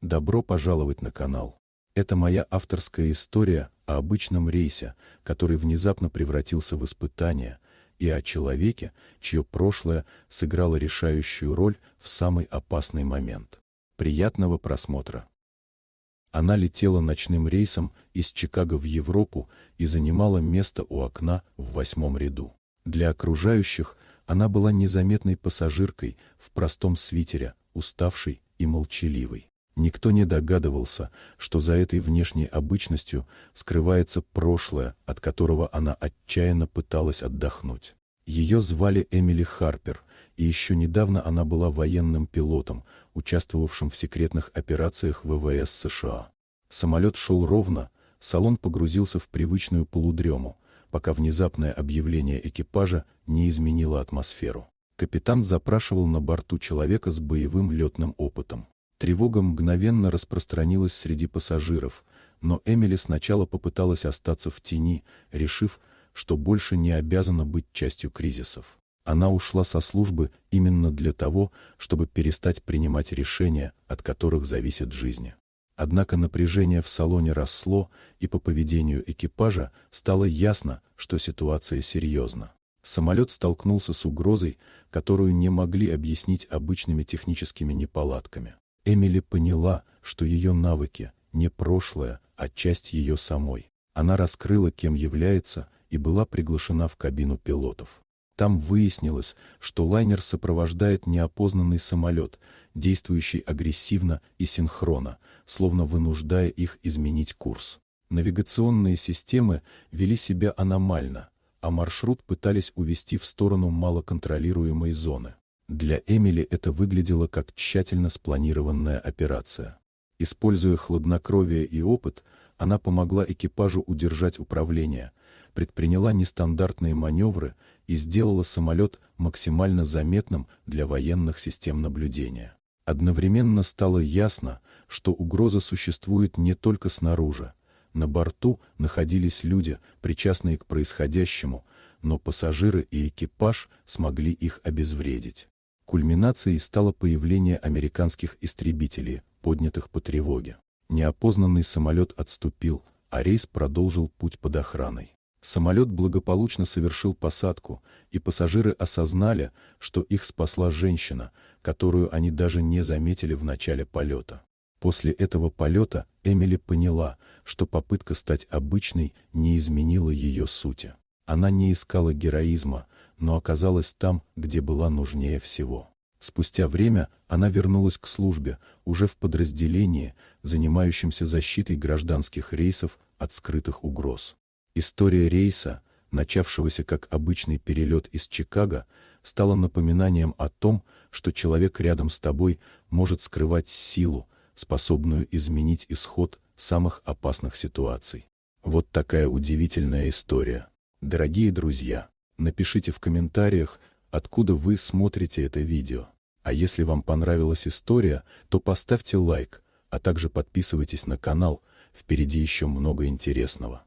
Добро пожаловать на канал. Это моя авторская история о обычном рейсе, который внезапно превратился в испытание, и о человеке, чье прошлое сыграло решающую роль в самый опасный момент. Приятного просмотра. Она летела ночным рейсом из Чикаго в Европу и занимала место у окна в 8-м ряду. Для окружающих она была незаметной пассажиркой в простом свитере, уставшей и молчаливой. Никто не догадывался, что за этой внешней обычностью скрывается прошлое, от которого она отчаянно пыталась отдохнуть. Ее звали Эмили Харпер, и еще недавно она была военным пилотом, участвовавшим в секретных операциях ВВС США. Самолет шел ровно, салон погрузился в привычную полудрему, пока внезапное объявление экипажа не изменило атмосферу. Капитан запрашивал на борту человека с боевым летным опытом. Тревога мгновенно распространилась среди пассажиров, но Эмили сначала попыталась остаться в тени, решив, что больше не обязана быть частью кризисов. Она ушла со службы именно для того, чтобы перестать принимать решения, от которых зависит жизнь. Однако напряжение в салоне росло, и по поведению экипажа стало ясно, что ситуация серьезна. Самолет столкнулся с угрозой, которую не могли объяснить обычными техническими неполадками. Эмили поняла, что ее навыки – не прошлое, а часть ее самой. Она раскрыла, кем является, и была приглашена в кабину пилотов. Там выяснилось, что лайнер сопровождает неопознанный самолет, действующий агрессивно и синхронно, словно вынуждая их изменить курс. Навигационные системы вели себя аномально, а маршрут пытались увести в сторону малоконтролируемой зоны. Для Эмили это выглядело как тщательно спланированная операция. Используя хладнокровие и опыт, она помогла экипажу удержать управление, предприняла нестандартные маневры и сделала самолет максимально заметным для военных систем наблюдения. Одновременно стало ясно, что угроза существует не только снаружи. На борту находились люди, причастные к происходящему, но пассажиры и экипаж смогли их обезвредить. Кульминацией стало появление американских истребителей, поднятых по тревоге. Неопознанный самолет отступил, а рейс продолжил путь под охраной. Самолет благополучно совершил посадку, и пассажиры осознали, что их спасла женщина, которую они даже не заметили в начале полета. После этого полета Эмили поняла, что попытка стать обычной не изменила ее сути. Она не искала героизма, но оказалась там, где была нужнее всего. Спустя время она вернулась к службе, уже в подразделении, занимающемся защитой гражданских рейсов от скрытых угроз. История рейса, начавшегося как обычный перелет из Чикаго, стала напоминанием о том, что человек рядом с тобой может скрывать силу, способную изменить исход самых опасных ситуаций. Вот такая удивительная история. Дорогие друзья, напишите в комментариях, откуда вы смотрите это видео. А если вам понравилась история, то поставьте лайк, а также подписывайтесь на канал, впереди еще много интересного.